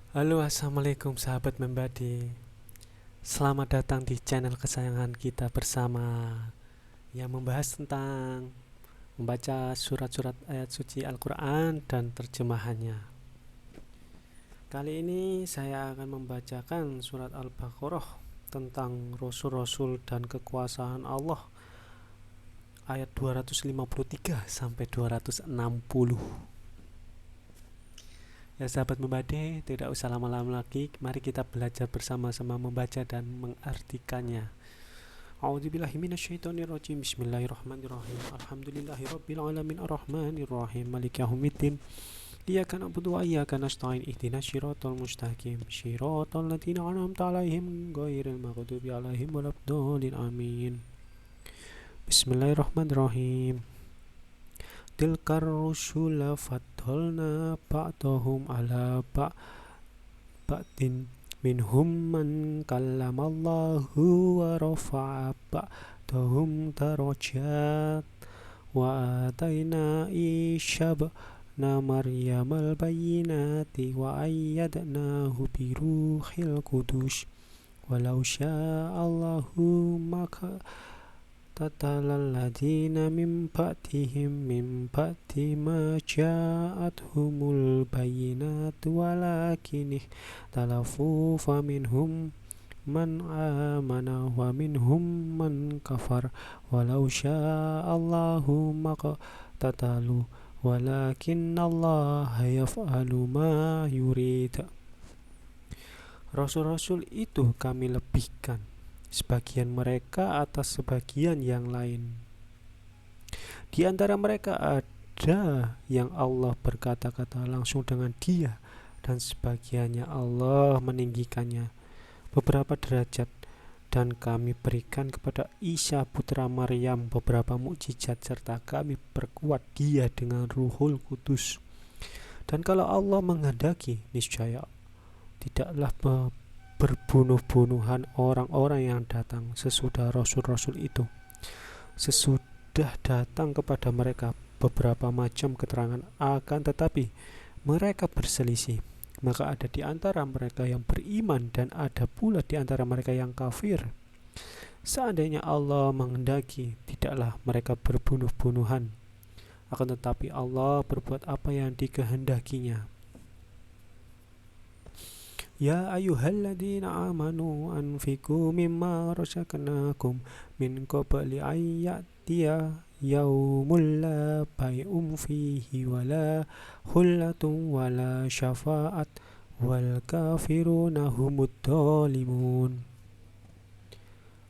Halo, assalamualaikum sahabat Membadi. Selamat datang di channel kesayangan kita bersama yang membahas tentang membaca surat-surat ayat suci Al-Quran dan terjemahannya. Kali ini saya akan membacakan surat Al-Baqarah tentang Rasul-Rasul dan kekuasaan Allah ayat 253 sampai 260. Ya sahabat Membadi, tidak usah lama-lama lagi, mari kita belajar bersama-sama membaca dan mengartikannya. A'udzubillahi minasyaitonirrajim. Bismillahirrahmanirrahim. Alhamdulillahirabbil alamin arrahmanir rahim maliki yaumiddin. Iyyaka na'budu wa iyyaka nasta'in ihdinas shiratal mustaqim shiratal ladzina an'amta 'alaihim ghairil maghdubi 'alaihim waladdallin amin. Bismillahirrahmanirrahim. Tilkar rusula faddalna ba'dahum 'ala ba'din minhum man kallamallahu wa rafa'a ba'dahum darajat wa atayna Isa ibna Maryamal bayyinati wa ayyadnahu bi ruhil qudus walau sya'allahu maka tatalal ladina min ba'di ma ja'athumul bayyinatu walakin ikhtalafu faminhum man amana wa minhum man kafar walau sya'allahu maqtatalu walakin Allah yaf'alu ma yurid. Rasul-rasul itu kami lebihkan sebagian mereka atas sebagian yang lain. Di antara mereka ada yang Allah berkata-kata langsung dengan dia, dan sebagiannya Allah meninggikannya beberapa derajat, dan kami berikan kepada Isa putra Maryam beberapa mukjizat serta kami perkuat dia dengan Ruhul Kudus. Dan kalau Allah menghendaki, niscaya tidaklah berbunuh-bunuhan orang-orang yang datang sesudah rasul-rasul itu. Sesudah datang kepada mereka beberapa macam keterangan, akan tetapi mereka berselisih. Maka ada di antara mereka yang beriman dan ada pula di antara mereka yang kafir. Seandainya Allah menghendaki, tidaklah mereka berbunuh-bunuhan. Akan tetapi Allah berbuat apa yang dikehendakinya. Ya ayyuhalladzina amanu anfiqu mimma razaqnakum min qabli ayyatiya yaumul la bai'um fihi wala khullatun wala syafa'at wal kafiruna humud dhalimun.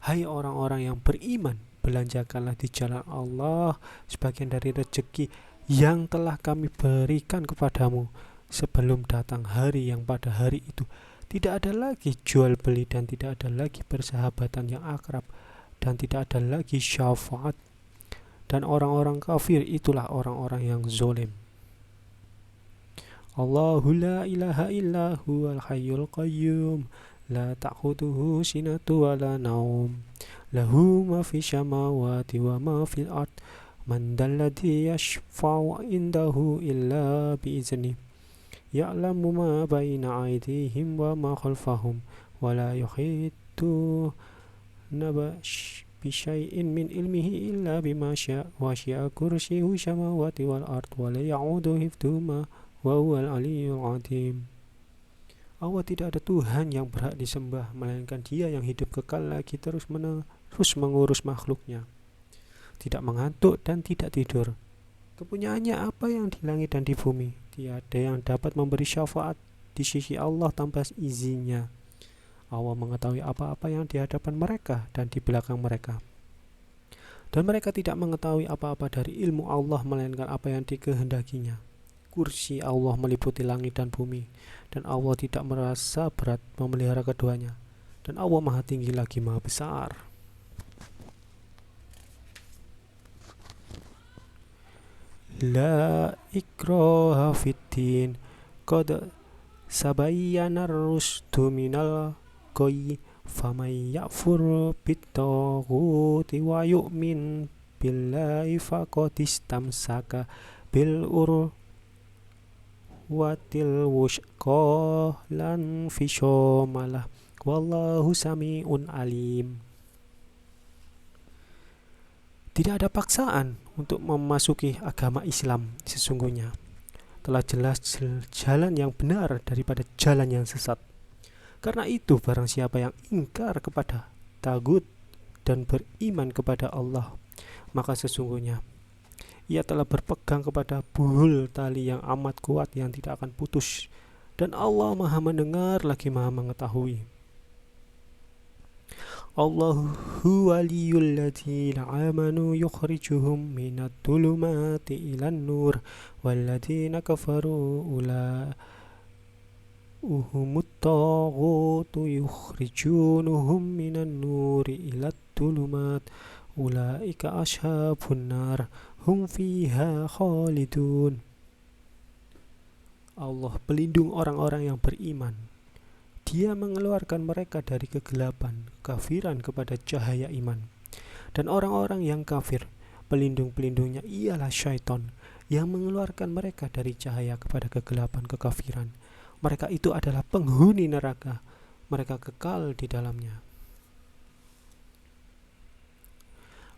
Hai orang-orang yang beriman, belanjakanlah di jalan Allah sebagian dari rezeki yang telah kami berikan kepadamu sebelum datang hari yang pada hari itu tidak ada lagi jual beli dan tidak ada lagi persahabatan yang akrab dan tidak ada lagi syafaat, dan orang-orang kafir itulah orang-orang yang zolim. Allahu la ilaha illa huwal hayyul qayyum la ta'khuduhu sinatu wa la naum lahu ma fis samawati wa ma fil ard man dalladzi yashfa'u indahu illa bi izni ya'lamu ma baina aydihim wa ma khalfahum wa la yuhituna bi syai'in min ilmihi illa bima syaa wa syi'a kursiyyuhu samawati wal ard wa la ya'udu hifdzuhuma wa huwal aliyyul azim. Allah tidak ada Tuhan yang berhak disembah melainkan Dia yang hidup kekal lagi terus mengurus makhluknya, tidak mengantuk dan tidak tidur. Kepunyaannya apa yang di langit dan di bumi. Tiada yang dapat memberi syafaat di sisi Allah tanpa izinnya. Allah mengetahui apa-apa yang di hadapan mereka dan di belakang mereka. Dan mereka tidak mengetahui apa-apa dari ilmu Allah melainkan apa yang dikehendakinya. Kursi Allah meliputi langit dan bumi, dan Allah tidak merasa berat memelihara keduanya. Dan Allah Maha Tinggi lagi Maha Besar. La ikraha fiddin qad sabayyana ar-rusdu minal ghayy faman yakfur bit-taghuti wa yu'min billahi faqad istamsaka bil urwatil wushqa lan fisyamalah wallahu sami'un alim. Tidak ada paksaan untuk memasuki agama Islam. Sesungguhnya telah jelas jalan yang benar daripada jalan yang sesat. Karena itu barang siapa yang ingkar kepada tagut dan beriman kepada Allah, maka sesungguhnya ia telah berpegang kepada buhul tali yang amat kuat yang tidak akan putus. Dan Allah maha mendengar lagi maha mengetahui. Allahu waliyul ladzina amanu yukhrijuhum minat dhulumati ilan nur walladzina kafaru uhumut taghutu yukhrijunuhum minan nuri ilat dhulumat ulaika ashabun nar hum fiha khalidun. Allah pelindung orang-orang yang beriman. Dia mengeluarkan mereka dari kegelapan, kafiran kepada cahaya iman. Dan orang-orang yang kafir, pelindung-pelindungnya ialah syaitan yang mengeluarkan mereka dari cahaya kepada kegelapan, kekafiran. Mereka itu adalah penghuni neraka. Mereka kekal di dalamnya.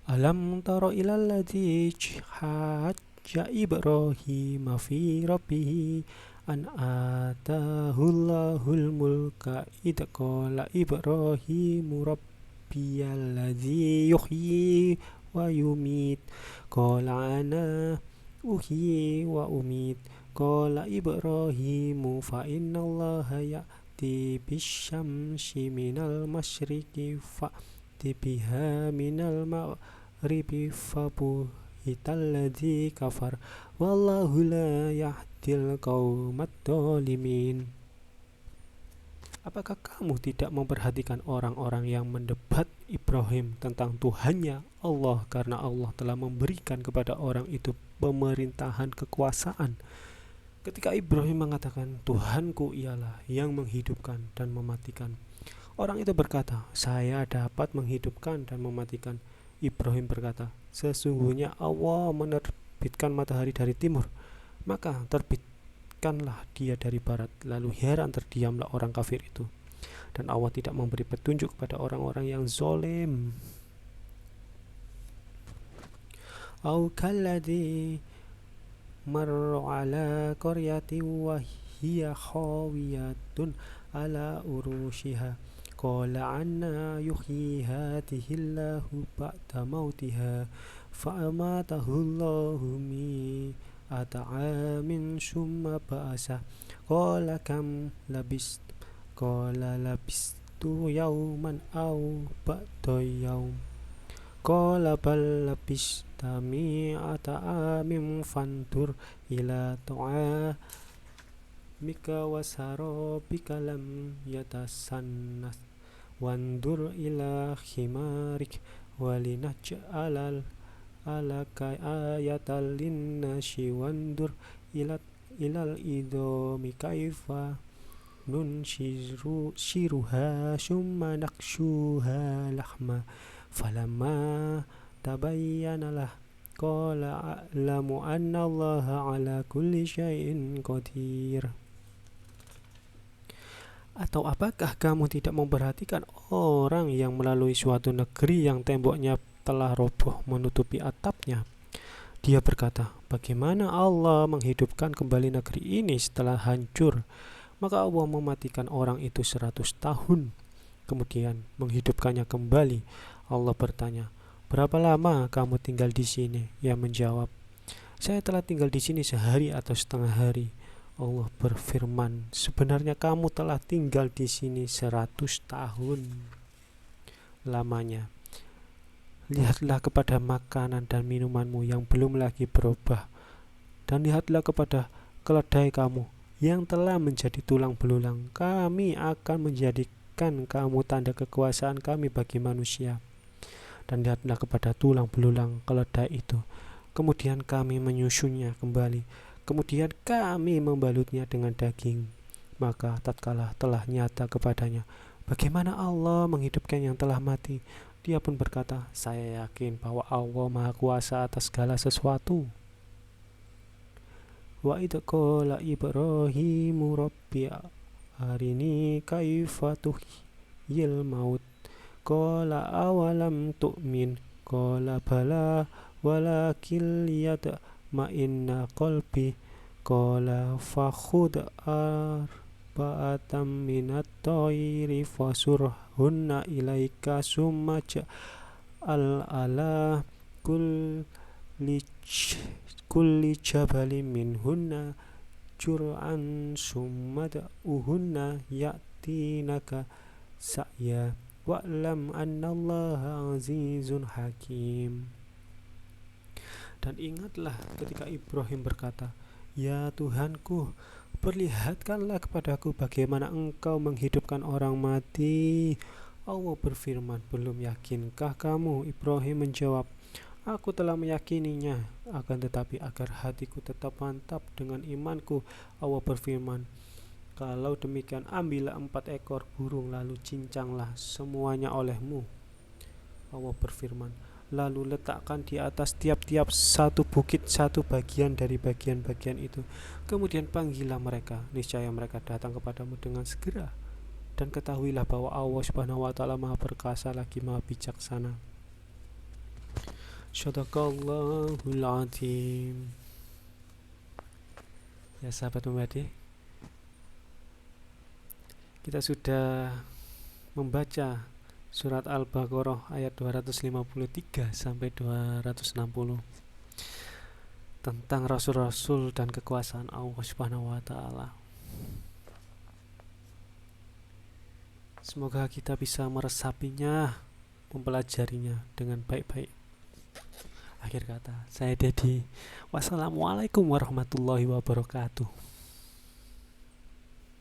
Alam tara ilal ladzi hajja Ibrahim fi rabbih an atahullahul mulka id qala Ibrahimu rabbiyalladzi yuhyi wa yumit qala ana uhyi wa umit qala Ibrahimu fa innallaha ya'ti bisyamsi minal masyriqi fa'ti biha minal maghribi fabuhitalladzi kafar wallahu la yahdil qaumat dhalimin. Apakah kamu tidak memperhatikan orang-orang yang mendebat Ibrahim tentang Tuhannya Allah karena Allah telah memberikan kepada orang itu pemerintahan kekuasaan? Ketika Ibrahim mengatakan Tuhanku ialah yang menghidupkan dan mematikan, orang itu berkata, saya dapat menghidupkan dan mematikan. Ibrahim berkata, sesungguhnya Allah menerbitkan matahari dari timur, maka terbitkanlah dia dari barat. Lalu heran terdiamlah orang kafir itu. Dan Allah tidak memberi petunjuk kepada orang-orang yang zalim. Au kalladzi marra ala qaryatin wa hiya khawiyatun ala urushiha qala anna yuhyi hadhihi Allahu ba'da mautiha fa'amatahu Allahu mi'ata amin summa ba'asa qala kam labist qala labistu yawman aw ba'da yawm qala bal labista mi'ata amin fantur ila ta'amika wasarabika lam yatasannas wandur ila khimarik walinaj'alal alaka ayatal linnasi wandur ilal idhomi kaifa nunshiruha summa nakshuha lahma falamma tabayyanalah qala a'lamu anna allaha ala kulli syai'in qadir. Atau apakah kamu tidak memperhatikan orang yang melalui suatu negeri yang temboknya telah roboh menutupi atapnya? Dia berkata, bagaimana Allah menghidupkan kembali negeri ini setelah hancur? Maka Allah mematikan orang itu 100 tahun, kemudian menghidupkannya kembali. Allah bertanya, berapa lama kamu tinggal di sini? Ia menjawab, saya telah tinggal di sini sehari atau setengah hari. Allah berfirman, sebenarnya kamu telah tinggal di sini 100 tahun lamanya. Lihatlah kepada makanan dan minumanmu yang belum lagi berubah, dan lihatlah kepada keledai kamu yang telah menjadi tulang belulang. Kami akan menjadikan kamu tanda kekuasaan kami bagi manusia. Dan lihatlah kepada tulang belulang keledai itu, kemudian kami menyusunnya kembali. Kemudian kami membalutnya dengan daging. Maka tatkala telah nyata kepadanya bagaimana Allah menghidupkan yang telah mati, dia pun berkata, saya yakin bahwa Allah Maha Kuasa atas segala sesuatu. Wa idh qala Ibrahimu rabbi arini kaifa tuhyil maut qala awalam tu'min qala bala walakin liyatma'inna qalbi qala fakhudh arba'atam minat thairi fasurhunna ilaika summa ja'al ala kulli jabalin minhunna jur'an summa da'uhunna ya'tinaka sa'ya wa'lam annallaha azizun hakim. Dan ingatlah ketika Ibrahim berkata, "Ya Tuhanku, perlihatkanlah kepadaku bagaimana engkau menghidupkan orang mati." Allah berfirman, "Belum yakinkah kamu?" Ibrahim menjawab, "Aku telah meyakininya, akan tetapi agar hatiku tetap mantap dengan imanku." Allah berfirman, "Kalau demikian ambillah 4 ekor burung lalu cincanglah semuanya olehmu." Allah berfirman, "Lalu letakkan di atas tiap-tiap satu bukit satu bagian dari bagian-bagian itu. Kemudian panggillah mereka, niscaya mereka datang kepadamu dengan segera. Dan ketahuilah bahwa Allah Subhanahu wa taala Maha Perkasa lagi Maha Bijaksana." Shadaqallahul Azim. Ya sahabat Mumbadi, kita sudah membaca surat Al-Baqarah ayat 253 sampai 260 tentang rasul-rasul dan kekuasaan Allah Subhanahu wa taala. Semoga kita bisa meresapinya, mempelajarinya dengan baik-baik. Akhir kata, saya Dedi. Wassalamualaikum warahmatullahi wabarakatuh.